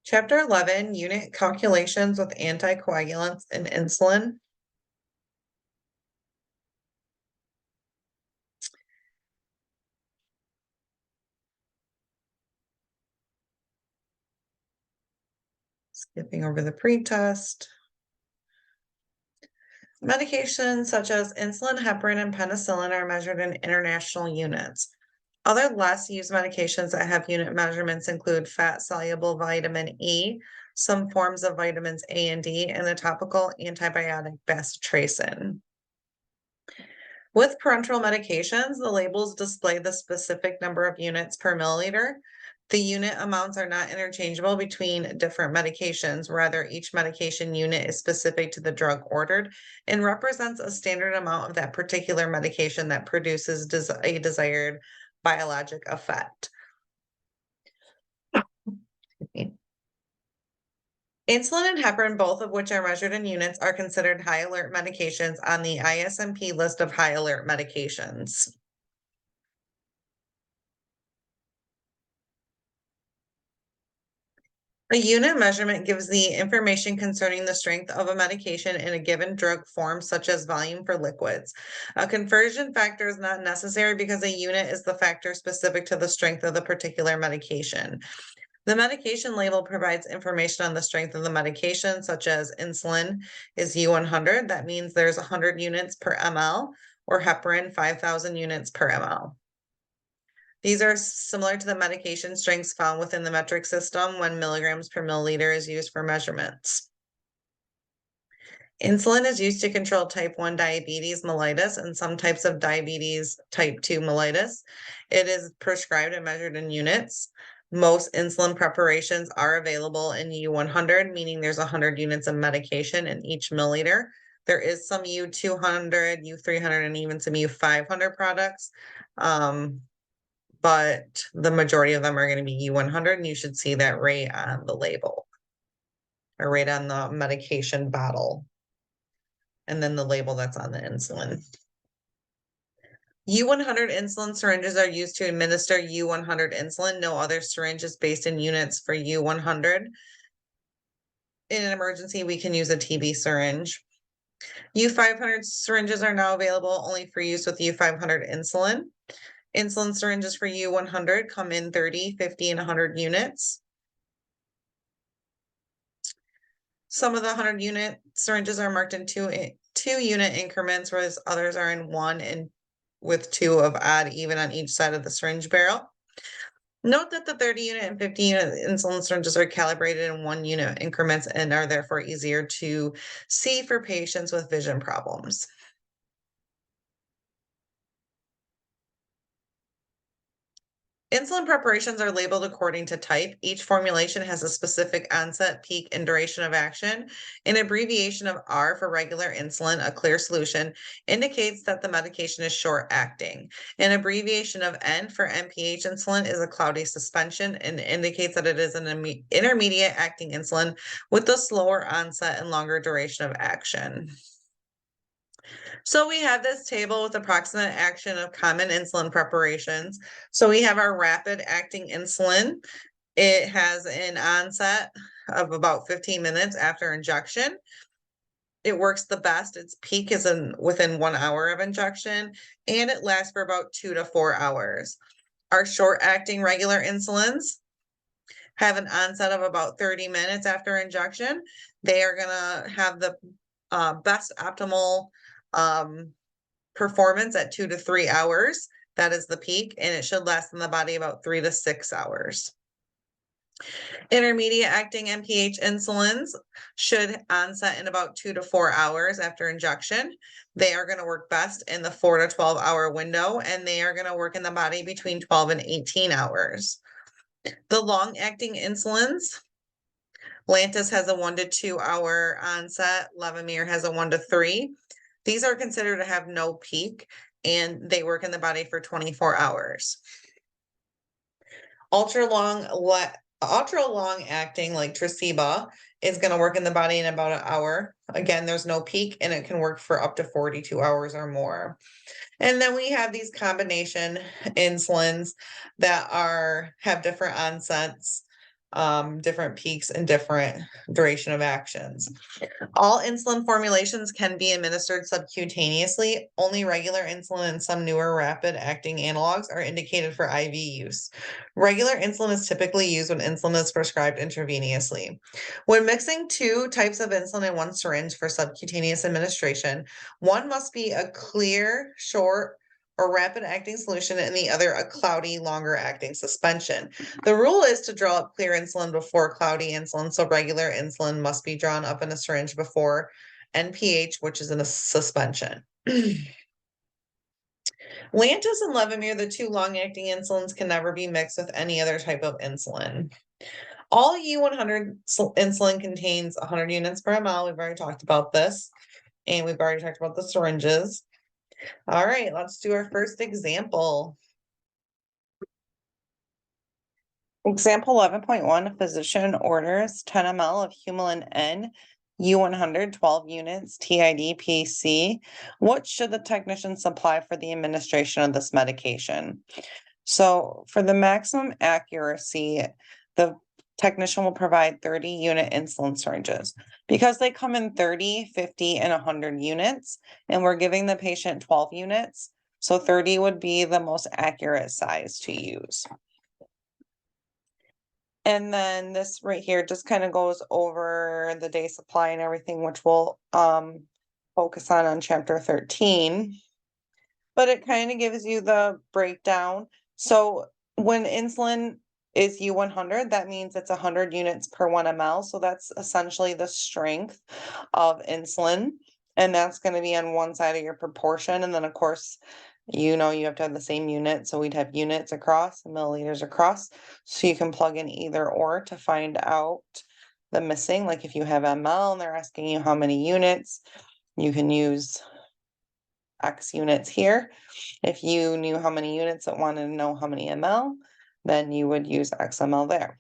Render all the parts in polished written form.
Chapter 11, Unit Calculations with Anticoagulants and Insulin. Skipping over the pretest. Medications such as insulin, heparin, and penicillin are measured in international units. Other less used medications that have unit measurements include fat-soluble vitamin E, some forms of vitamins A and D, and the topical antibiotic bacitracin. With parenteral medications, the labels display the specific number of units per milliliter. The unit amounts are not interchangeable between different medications. Rather, each medication unit is specific to the drug ordered and represents a standard amount of that particular medication that produces a desired biologic effect. Insulin and heparin, both of which are measured in units, are considered high alert medications on the ISMP list of high alert medications. A unit measurement gives the information concerning the strength of a medication in a given drug form, such as volume for liquids. A conversion factor is not necessary because a unit is the factor specific to the strength of the particular medication. The medication label provides information on the strength of the medication, such as insulin is U100. That means there's 100 units per ml, or heparin, 5,000 units per ml. These are similar to the medication strengths found within the metric system when milligrams per milliliter is used for measurements. Insulin is used to control type 1 diabetes mellitus and some types of diabetes type 2 mellitus. It is prescribed and measured in units. Most insulin preparations are available in U100, meaning there's 100 units of medication in each milliliter. There is some U200, U300, and even some U500 products. But the majority of them are going to be U100, and you should see that right on the label or right on the medication bottle. And then the label that's on the insulin. U100 insulin syringes are used to administer U100 insulin. No other syringe is based in units for U100. In an emergency, we can use a TB syringe. U500 syringes are now available only for use with U500 insulin. Insulin syringes for U100 come in 30, 50, and 100 units. Some of the 100 unit syringes are marked in two unit increments, whereas others are in one and with two of odd even on each side of the syringe barrel. Note that the 30 unit and 50 unit insulin syringes are calibrated in 1 unit increments and are therefore easier to see for patients with vision problems. Insulin preparations are labeled according to type. Each formulation has a specific onset, peak, and duration of action. An abbreviation of R for regular insulin, a clear solution, indicates that the medication is short-acting. An abbreviation of N for NPH insulin is a cloudy suspension and indicates that it is an intermediate-acting insulin with a slower onset and longer duration of action. So we have this table with approximate action of common insulin preparations. So we have our rapid acting insulin. It has an onset of about 15 minutes after injection. It works the best. Its peak is within 1 hour of injection, and it lasts for about 2 to 4 hours. Our short acting regular insulins have an onset of about 30 minutes after injection. They are gonna have the best optimal performance at 2 to 3 hours. That is the peak, and it should last in the body about 3 to 6 hours. Intermediate acting NPH insulins should onset in about 2 to 4 hours after injection. They are going to work best in the 4 to 12 hour window, and they are going to work in the body between 12 and 18 hours. The long acting insulins, Lantus has a 1 to 2 hour onset. Levemir has a 1 to 3. These are considered to have no peak, and they work in the body for 24 hours. Ultra long acting like Tresiba is going to work in the body in about an hour. Again, there's no peak, and it can work for up to 42 hours or more. And then we have these combination insulins that have different onsets. different peaks and different duration of actions. All insulin formulations can be administered subcutaneously. Only regular insulin and some newer rapid-acting analogs are indicated for IV use. Regular insulin is typically used when insulin is prescribed intravenously. When mixing two types of insulin in one syringe for subcutaneous administration, one must be a clear, short, or rapid-acting solution, and the other a cloudy, longer-acting suspension. The rule is to draw up clear insulin before cloudy insulin, so regular insulin must be drawn up in a syringe before NPH, which is in a suspension. Lantus and Levemir, the two long-acting insulins, can never be mixed with any other type of insulin. All U100 insulin contains 100 units per ml. We've already talked about this, and we've already talked about the syringes. All right, let's do our first example. Example 11.1, a physician orders 10 ml of Humulin N, U100, 12 units, TID PC. What should the technician supply for the administration of this medication? So for the maximum accuracy, the technician will provide 30-unit insulin syringes. Because they come in 30, 50, and 100 units, and we're giving the patient 12 units, so 30 would be the most accurate size to use. And then this right here just kind of goes over the day supply and everything, which we'll focus on chapter 13. But it kind of gives you the breakdown. So when insulin is U100, that means it's 100 units per 1 ml. So that's essentially the strength of insulin. And that's going to be on one side of your proportion. And then, of course, you have to have the same unit. So we'd have units across, milliliters across. So you can plug in either or to find out the missing. Like if you have ml and they're asking you how many units, you can use X units here. If you knew how many units but wanted to know how many ml, then you would use X ml there.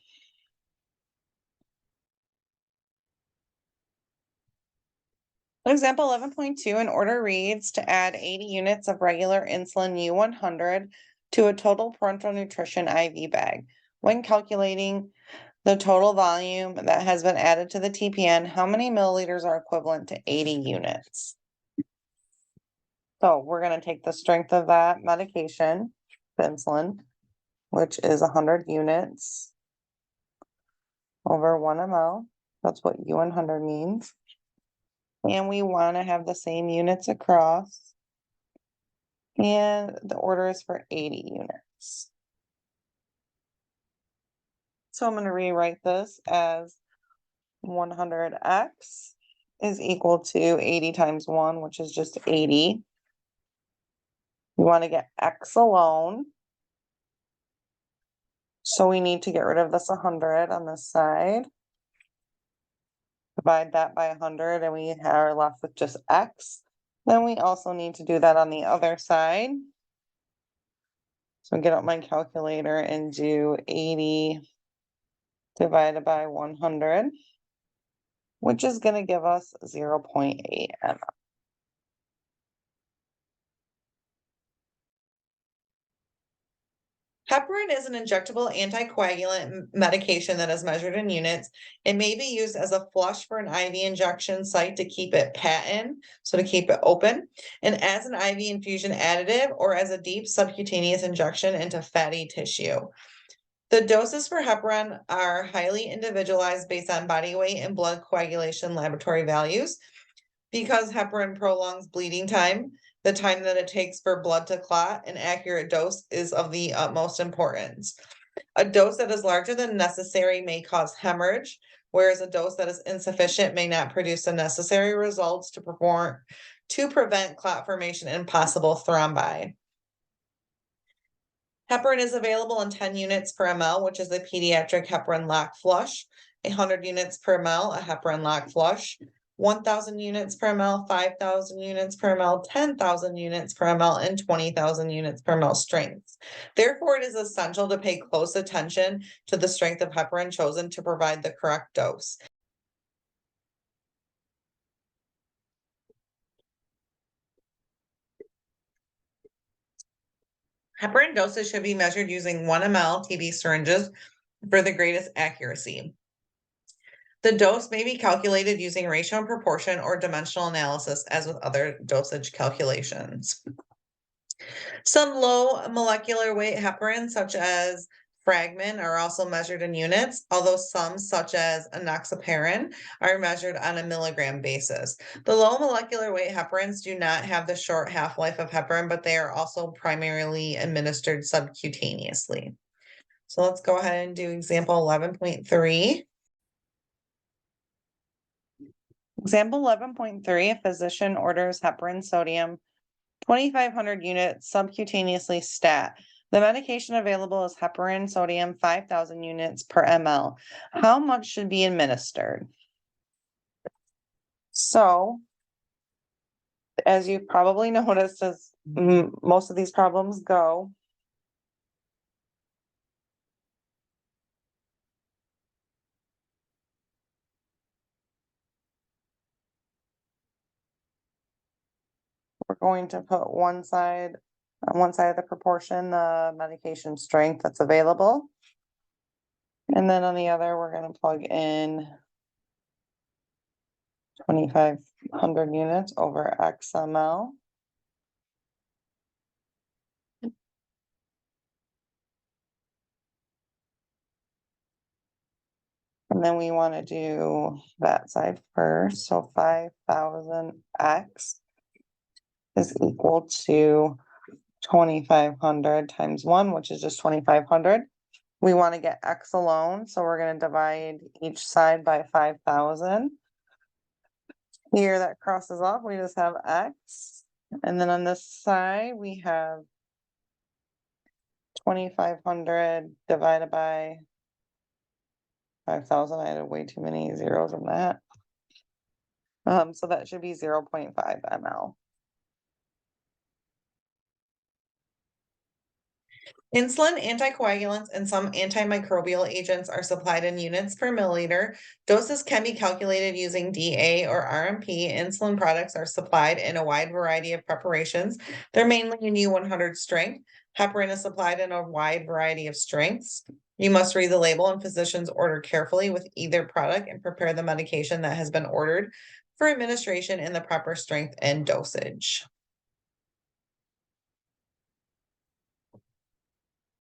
Example 11.2, an order reads to add 80 units of regular insulin U100 to a total parenteral nutrition IV bag. When calculating the total volume that has been added to the TPN, how many milliliters are equivalent to 80 units? So we're going to take the strength of that medication, the insulin, which is 100 units over 1 ml. That's what U100 means. And we want to have the same units across. And the order is for 80 units. So I'm going to rewrite this as 100x is equal to 80 times 1, which is just 80. We want to get x alone. So we need to get rid of this 100 on this side. Divide that by 100 and we are left with just x. Then we also need to do that on the other side. So get out my calculator and do 80 divided by 100, which is going to give us 0.8 ml. Heparin is an injectable anticoagulant medication that is measured in units. It may be used as a flush for an IV injection site to keep it patent, so to keep it open, and as an IV infusion additive or as a deep subcutaneous injection into fatty tissue. The doses for heparin are highly individualized based on body weight and blood coagulation laboratory values. Because heparin prolongs bleeding time, the time that it takes for blood to clot, an accurate dose is of the utmost importance. A dose that is larger than necessary may cause hemorrhage, whereas a dose that is insufficient may not produce the necessary results to prevent clot formation and possible thrombi. Heparin is available in 10 units per ml, which is a pediatric heparin lock flush, 100 units per ml, a heparin lock flush, 1,000 units per ml, 5,000 units per ml, 10,000 units per ml, and 20,000 units per ml strengths. Therefore, it is essential to pay close attention to the strength of heparin chosen to provide the correct dose. Heparin doses should be measured using 1 ml TB syringes for the greatest accuracy. The dose may be calculated using ratio and proportion or dimensional analysis, as with other dosage calculations. Some low molecular weight heparins, such as fragment, are also measured in units, although some, such as enoxaparin, are measured on a milligram basis. The low molecular weight heparins do not have the short half-life of heparin, but they are also primarily administered subcutaneously. So let's go ahead and do example 11.3. Example 11.3, a physician orders heparin sodium 2,500 units subcutaneously stat. The medication available is heparin sodium 5,000 units per ml. How much should be administered? So, as you probably noticed, as most of these problems go, we're going to put on one side of the proportion, the medication strength that's available. And then on the other, we're going to plug in 2,500 units over XML. And then we want to do that side first. So 5,000 X is equal to 2,500 times 1, which is just 2,500. We want to get X alone, so we're going to divide each side by 5,000. Here that crosses off, we just have X. And then on this side, we have 2,500 divided by 5,000. I had way too many zeros in that. So that should be 0.5 ml. Insulin, anticoagulants, and some antimicrobial agents are supplied in units per milliliter. Doses can be calculated using DA or RMP. Insulin products are supplied in a wide variety of preparations. They're mainly in U100 strength. Heparin is supplied in a wide variety of strengths. You must read the label, and physicians order carefully with either product and prepare the medication that has been ordered for administration in the proper strength and dosage.